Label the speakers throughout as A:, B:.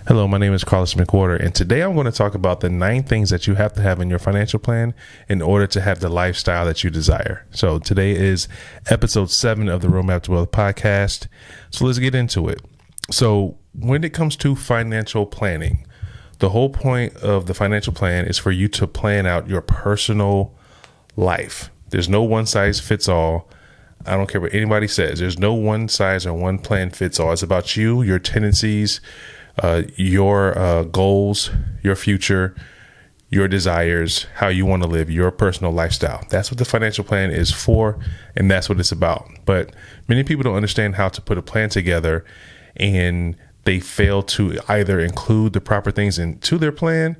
A: Hello, my name is Carlos McWhorter, and today I'm going to talk about the 9 things that you have to have in your financial plan in order to have the lifestyle that you desire. So today is episode 7 of the Roadmap to Wealth podcast. So let's get into it. So when it comes to financial planning, the whole point of the financial plan is for you to plan out your personal life. There's no one size fits all. I don't care what anybody says. There's no one size or one plan fits all. It's about you, your tendencies, your goals, your future, your desires, how you want to live your personal lifestyle. That's what the financial plan is for, and that's what it's about. But many people don't understand how to put a plan together, and they fail to either include the proper things into their plan,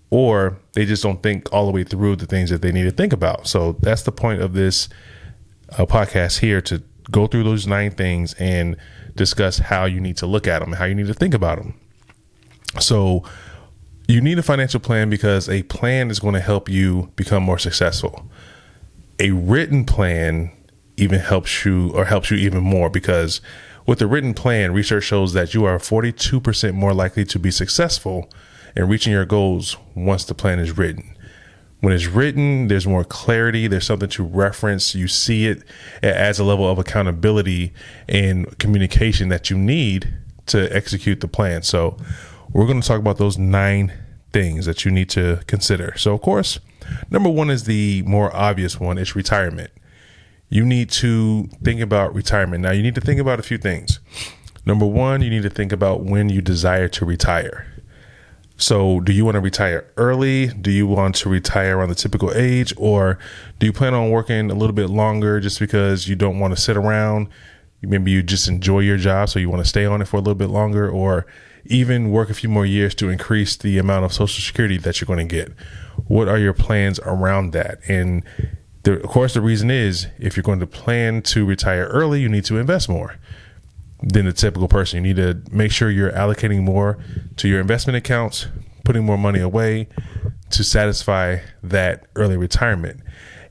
A: or they just don't think all the way through the things that they need to think about. So that's the point of this podcast here, to go through those 9 things and discuss how you need to look at them and how you need to think about them. So you need a financial plan because a plan is going to help you become more successful. A written plan even helps you even more, because with a written plan, research shows that you are 42% more likely to be successful in reaching your goals once the plan is written. When it's written, there's more clarity. There's something to reference. You see it. It adds a level of accountability and communication that you need to execute the plan. So we're going to talk about those 9 things that you need to consider. So, of course, number 1 is the more obvious one. It's retirement. You need to think about retirement. Now, you need to think about a few things. Number 1, you need to think about when you desire to retire. So do you want to retire early? Do you want to retire around the typical age? Or do you plan on working a little bit longer just because you don't want to sit around? Maybe you just enjoy your job, so you want to stay on it for a little bit longer, or even work a few more years to increase the amount of Social Security that you're going to get. What are your plans around that? And of course, the reason is, if you're going to plan to retire early, you need to invest more than the typical person. You need to make sure you're allocating more to your investment accounts, putting more money away to satisfy that early retirement.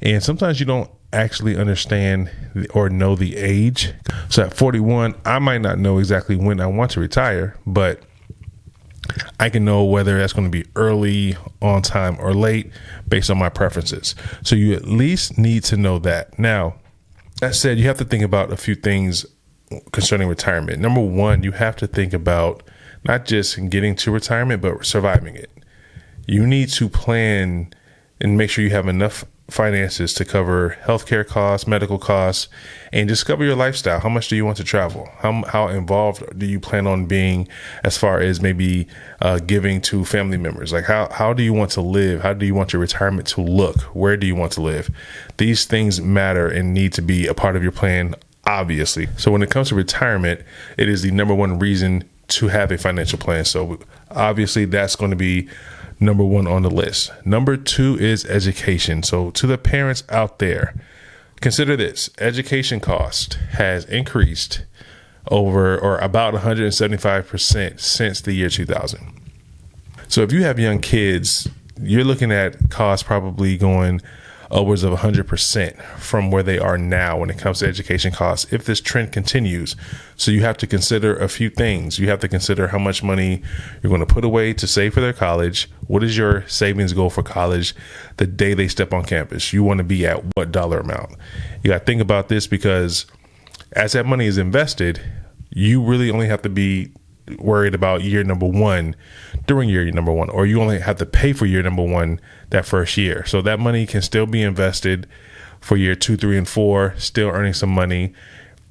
A: And sometimes you don't actually understand or know the age. So at 41, I might not know exactly when I want to retire, but I can know whether that's going to be early, on time, or late based on my preferences. So you at least need to know that. Now, that said, you have to think about a few things concerning retirement. Number 1, you have to think about not just getting to retirement, but surviving it. You need to plan and make sure you have enough finances to cover healthcare costs, medical costs, and discover your lifestyle. How much do you want to travel? How involved do you plan on being as far as maybe giving to family members? Like how do you want to live? How do you want your retirement to look? Where do you want to live? These things matter and need to be a part of your plan, obviously. So when it comes to retirement, it is the number 1 reason to have a financial plan. So obviously that's going to be number 1 on the list. Number 2 is education. So to the parents out there, consider this: education cost has increased over or about 175% since the year 2000. So if you have young kids, you're looking at costs probably going upwards of 100% from where they are now when it comes to education costs, if this trend continues. So you have to consider a few things. You have to consider how much money you're going to put away to save for their college. What is your savings goal for college the day they step on campus? You want to be at what dollar amount? You got to think about this, because as that money is invested, you really only have to be worried about year number 1 during year number 1, or you only have to pay for year number 1 that first year. So that money can still be invested for year 2, 3, and 4, still earning some money.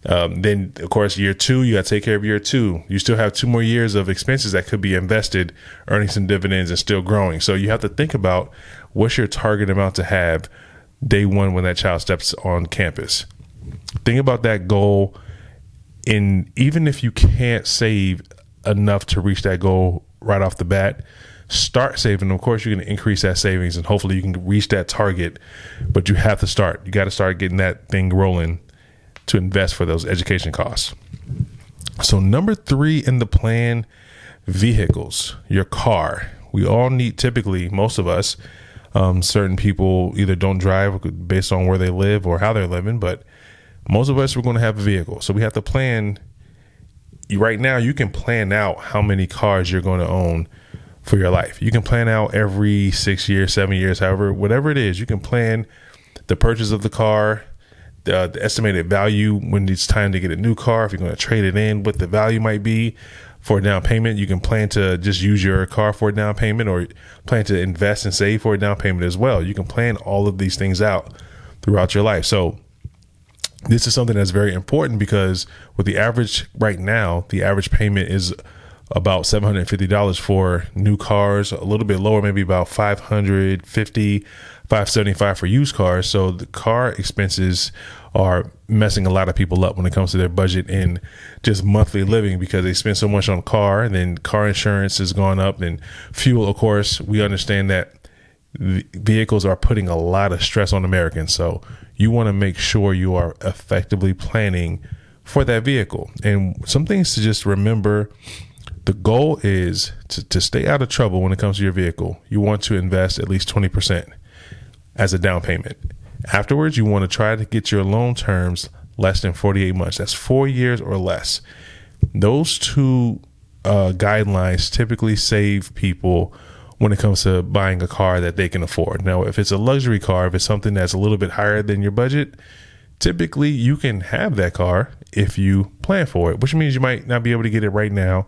A: Then of course, year 2, you got to take care of year 2. You still have 2 more years of expenses that could be invested, earning some dividends and still growing. So you have to think about what's your target amount to have day 1 when that child steps on campus. Think about that goal. And even if you can't save enough to reach that goal right off the bat, start saving. Of course, you're going to increase that savings and hopefully you can reach that target, but you have to start. You got to start getting that thing rolling to invest for those education costs. So number 3 in the plan, vehicles, your car. We all need, typically, most of us, certain people either don't drive based on where they live or how they're living, but most of us are going to have a vehicle. So we have to plan right now you can plan out how many cars you're going to own for your life. You can plan out every 6 years, 7 years, however, whatever it is, you can plan the purchase of the car, the estimated value when it's time to get a new car, if you're going to trade it in, what the value might be for a down payment. You can plan to just use your car for a down payment, or plan to invest and save for a down payment as well. You can plan all of these things out throughout your life. So this is something that's very important, because with the average right now, the average payment is about $750 for new cars, a little bit lower, maybe about $550, $575 for used cars. So the car expenses are messing a lot of people up when it comes to their budget and just monthly living, because they spend so much on car, and then car insurance has gone up, and fuel, of course. We understand that vehicles are putting a lot of stress on Americans. So you want to make sure you are effectively planning for that vehicle. And some things to just remember: the goal is to stay out of trouble when it comes to your vehicle. You want to invest at least 20% as a down payment. Afterwards, you want to try to get your loan terms less than 48 months. That's 4 years or less. Those two guidelines typically save people when it comes to buying a car that they can afford. Now, if it's a luxury car, if it's something that's a little bit higher than your budget, typically you can have that car if you plan for it, which means you might not be able to get it right now.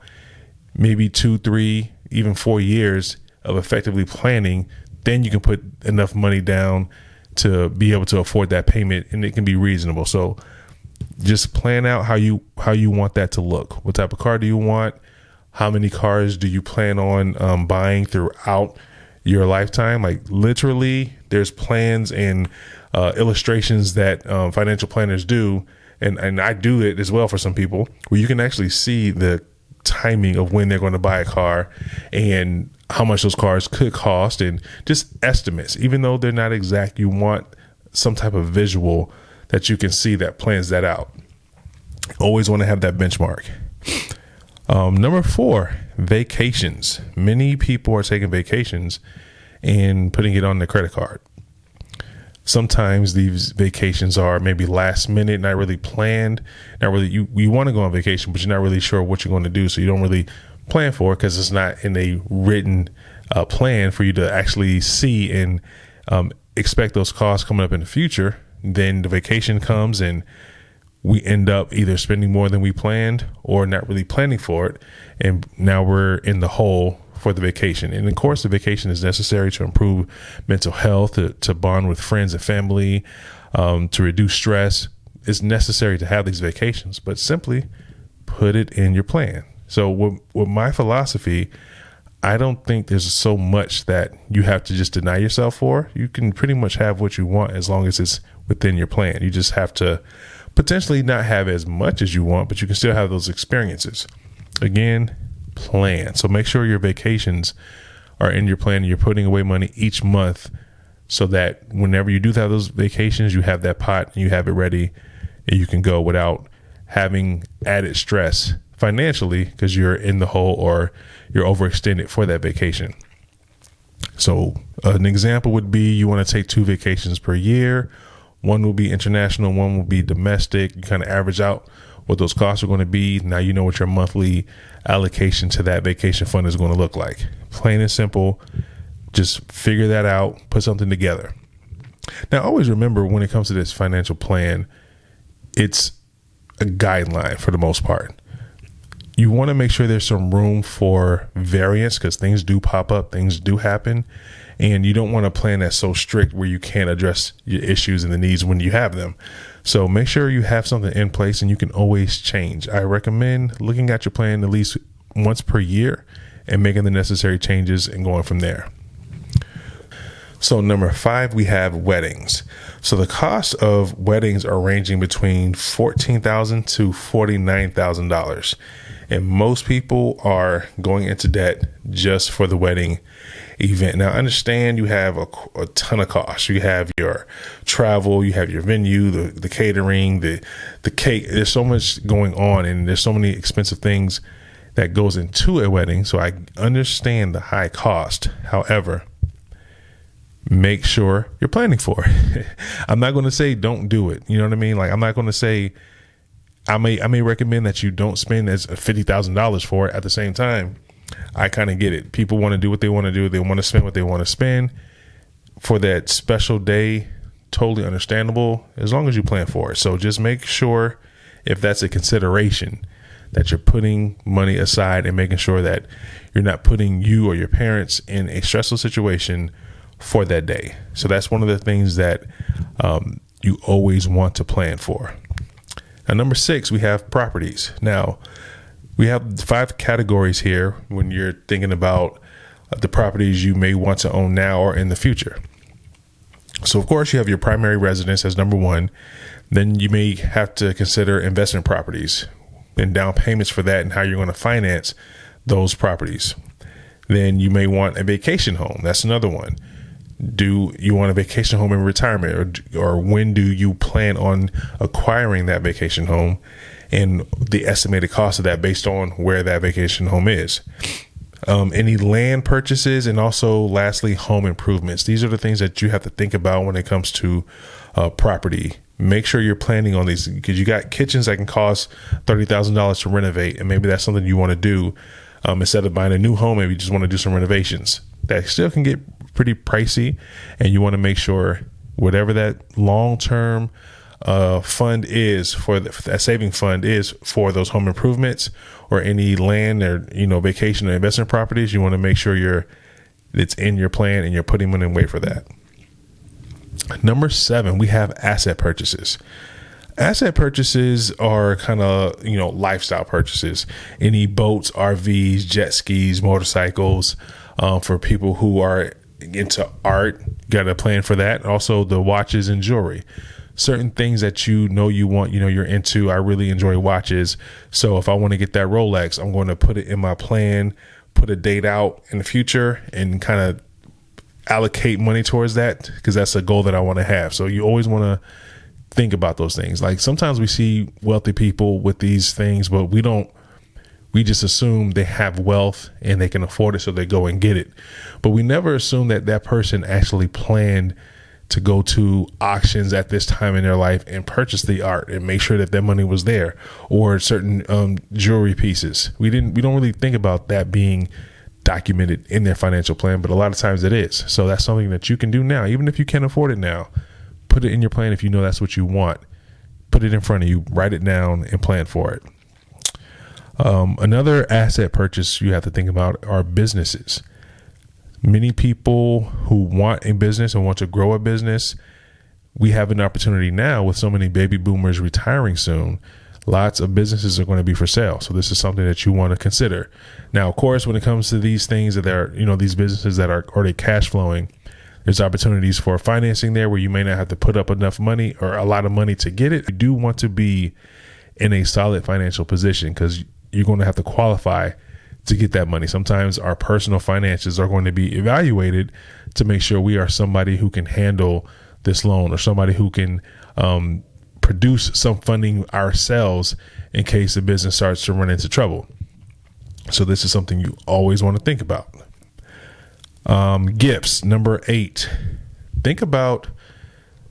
A: Maybe 2, 3, even 4 years of effectively planning, then you can put enough money down to be able to afford that payment, and it can be reasonable. So just plan out how you want that to look. What type of car do you want? How many cars do you plan on buying throughout your lifetime? Like, literally, there's plans and illustrations that financial planners do, and I do it as well for some people, where you can actually see the timing of when they're going to buy a car and how much those cars could cost, and just estimates. Even though they're not exact, you want some type of visual that you can see that plans that out. Always want to have that benchmark. Number 4, vacations. Many people are taking vacations and putting it on their credit card. Sometimes these vacations are maybe last minute, not really planned. Not really, you want to go on vacation, but you're not really sure what you're going to do. So you don't really plan for it, because it's not in a written plan for you to actually see and expect those costs coming up in the future. Then the vacation comes, and we end up either spending more than we planned or not really planning for it. And now we're in the hole for the vacation. And of course, the vacation is necessary to improve mental health, to bond with friends and family, to reduce stress. It's necessary to have these vacations, but simply put it in your plan. So with my philosophy, I don't think there's so much that you have to just deny yourself for. You can pretty much have what you want as long as it's within your plan. You just have to potentially not have as much as you want, but you can still have those experiences. Again, plan. So make sure your vacations are in your plan, and you're putting away money each month, so that whenever you do have those vacations, you have that pot and you have it ready, and you can go without having added stress financially because you're in the hole or you're overextended for that vacation. So an example would be, you want to take 2 vacations per year. One will be international, one will be domestic. You kind of average out what those costs are going to be. Now you know what your monthly allocation to that vacation fund is going to look like. Plain and simple. Just figure that out, put something together. Now, always remember, when it comes to this financial plan, it's a guideline for the most part. You want to make sure there's some room for variance, because things do pop up, things do happen, and you don't want a plan that's so strict where you can't address your issues and the needs when you have them. So make sure you have something in place, and you can always change. I recommend looking at your plan at least once per year and making the necessary changes and going from there. So number 5, we have weddings. So the cost of weddings are ranging between $14,000 to $49,000. And most people are going into debt just for the wedding event. Now, understand you have a ton of costs. You have your travel, you have your venue, the catering, the cake. There's so much going on, and there's so many expensive things that goes into a wedding. So I understand the high cost. However, make sure you're planning for it. I'm not going to say don't do it. You know what I mean? Like, I'm not going to say I may recommend that you don't spend as $50,000 for it. At the same time, I kind of get it. People want to do what they want to do. They want to spend what they want to spend for that special day. Totally understandable as long as you plan for it. So just make sure, if that's a consideration, that you're putting money aside and making sure that you're not putting you or your parents in a stressful situation for that day. So that's one of the things that you always want to plan for. Now, number 6, we have properties. Now, we have 5 categories here when you're thinking about the properties you may want to own now or in the future. So, of course, you have your primary residence as number 1. Then you may have to consider investment properties and down payments for that and how you're going to finance those properties. Then you may want a vacation home. That's another one. Do you want a vacation home in retirement, or when do you plan on acquiring that vacation home, and the estimated cost of that based on where that vacation home is? Any land purchases, and also lastly, home improvements. These are the things that you have to think about when it comes to property. Make sure you're planning on these, because you got kitchens that can cost $30,000 to renovate, and maybe that's something you want to do. Instead of buying a new home, maybe you just want to do some renovations. That still can get pretty pricey, and you want to make sure whatever that long-term fund is for that saving fund is for those home improvements or any land or vacation or investment properties. You want to make sure it's in your plan and you're putting money away for that. Number 7, we have asset purchases. Asset purchases are kind of, lifestyle purchases. Any boats, RVs, jet skis, motorcycles, for people who are into art, got a plan for that. Also the watches and jewelry, certain things that you want, you're into. I really enjoy watches. So if I want to get that Rolex, I'm going to put it in my plan, put a date out in the future, and kind of allocate money towards that, because that's a goal that I want to have. So you always want to think about those things. Like sometimes we see wealthy people with these things, but we just assume they have wealth and they can afford it, so they go and get it. But we never assume that person actually planned to go to auctions at this time in their life and purchase the art and make sure that their money was there, or certain jewelry pieces. We don't really think about that being documented in their financial plan, but a lot of times it is. So that's something that you can do now, even if you can't afford it now. Put it in your plan if you know that's what you want. Put it in front of you, write it down, and plan for it. Another asset purchase you have to think about are businesses. Many people who want a business and want to grow a business, we have an opportunity now with so many baby boomers retiring soon. Lots of businesses are going to be for sale. So this is something that you want to consider. Now, of course, when it comes to these things that are, these businesses that are already cash flowing, there's opportunities for financing there where you may not have to put up enough money or a lot of money to get it. You do want to be in a solid financial position, because you're going to have to qualify to get that money. Sometimes our personal finances are going to be evaluated to make sure we are somebody who can handle this loan, or somebody who can produce some funding ourselves in case the business starts to run into trouble. So this is something you always want to think about. Gifts, number 8. Think about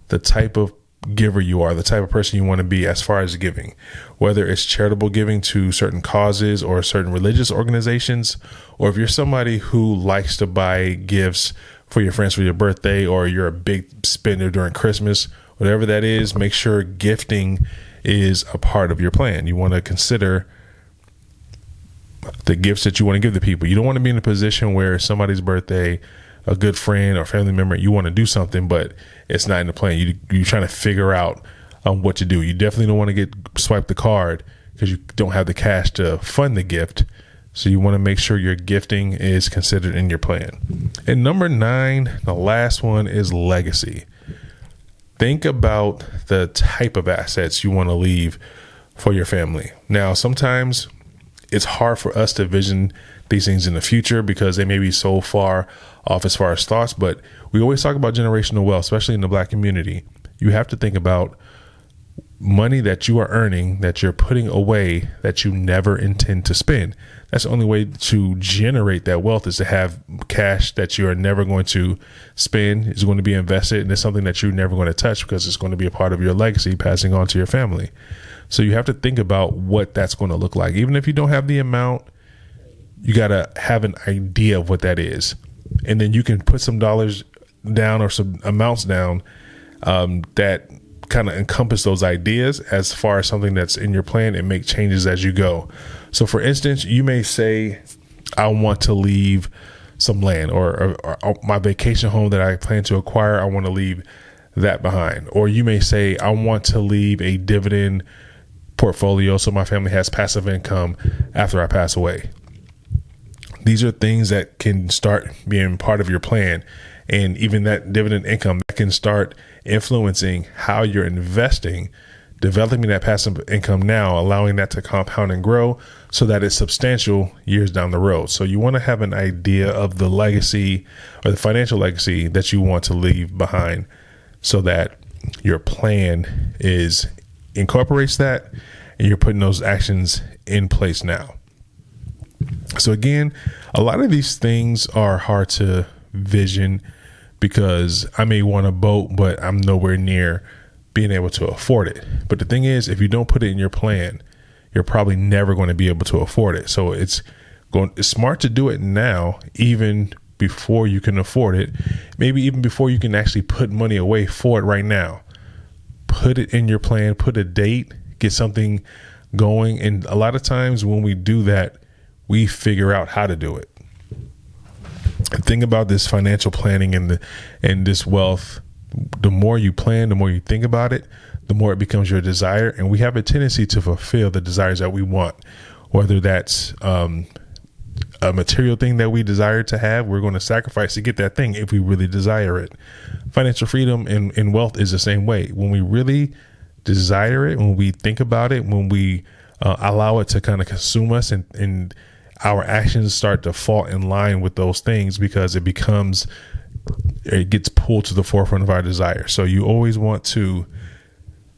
A: the type of giver you are, the type of person you want to be as far as giving, whether it's charitable giving to certain causes or certain religious organizations, or if you're somebody who likes to buy gifts for your friends for your birthday, or you're a big spender during Christmas, whatever that is, make sure gifting is a part of your plan. You want to consider the gifts that you want to give the people. You don't want to be in a position where somebody's birthday, a good friend or family member, you want to do something, but it's not in the plan. You're trying to figure out what to do. You definitely don't want to get swiped the card because you don't have the cash to fund the gift. So you want to make sure your gifting is considered in your plan. And number 9, the last one, is legacy. Think about the type of assets you want to leave for your family. Now, sometimes it's hard for us to vision these things in the future because they may be so far off as far as thoughts, but we always talk about generational wealth, especially in the Black community. You have to think about money that you are earning, that you're putting away, that you never intend to spend. That's the only way to generate that wealth, is to have cash that you are never going to spend, is going to be invested, and it's something that you're never going to touch because it's going to be a part of your legacy passing on to your family. So you have to think about what that's going to look like. Even if you don't have the amount, you got to have an idea of what that is. And then you can put some dollars down or some amounts down that kind of encompass those ideas as far as something that's in your plan, and make changes as you go. So for instance, you may say, I want to leave some land, or my vacation home that I plan to acquire, I want to leave that behind. Or you may say, I want to leave a dividend portfolio so my family has passive income after I pass away. These are things that can start being part of your plan. And even that dividend income that can start influencing how you're investing, developing that passive income now, allowing that to compound and grow so that it's substantial years down the road. So you want to have an idea of the legacy or the financial legacy that you want to leave behind, so that your plan incorporates that, and you're putting those actions in place now. So again, a lot of these things are hard to vision, because I may want a boat, but I'm nowhere near being able to afford it. But the thing is, if you don't put it in your plan, you're probably never going to be able to afford it. So it's smart to do it now, even before you can afford it. Maybe even before you can actually put money away for it right now. Put it in your plan, put a date, get something going. And a lot of times when we do that, we figure out how to do it. The thing about this financial planning and this wealth, the more you plan, the more you think about it, the more it becomes your desire. And we have a tendency to fulfill the desires that we want, whether that's a material thing that we desire to have. We're going to sacrifice to get that thing if we really desire it. Financial freedom and wealth is the same way. When we really desire it, when we think about it, when we allow it to kind of consume us, and our actions start to fall in line with those things, because it gets pulled to the forefront of our desire. So you always want to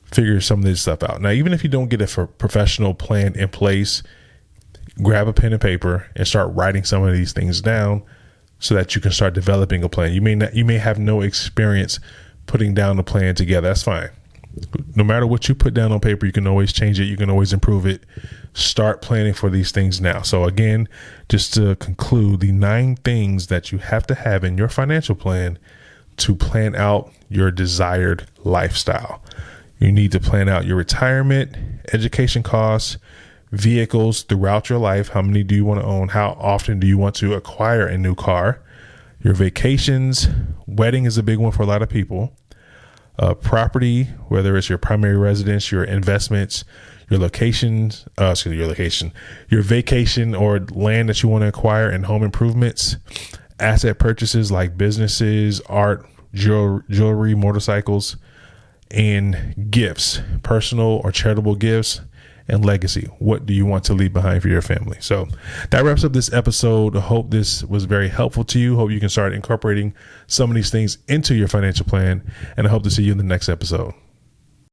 A: figure some of this stuff out. Now, even if you don't get a professional plan in place, grab a pen and paper and start writing some of these things down so that you can start developing a plan. You may have no experience putting down a plan together. That's fine. No matter what you put down on paper, you can always change it. You can always improve it. Start planning for these things now. So again, just to conclude, the 9 things that you have to have in your financial plan to plan out your desired lifestyle. You need to plan out your retirement, education costs, vehicles throughout your life. How many do you want to own? How often do you want to acquire a new car? Your vacations, wedding is a big one for a lot of people. Property, whether it's your primary residence, your investments, your vacation or land that you want to acquire, and home improvements, asset purchases like businesses, art, jewelry, motorcycles, and gifts, personal or charitable gifts, and legacy. What do you want to leave behind for your family? So that wraps up this episode. I hope this was very helpful to you. Hope you can start incorporating some of these things into your financial plan, and I hope to see you in the next episode.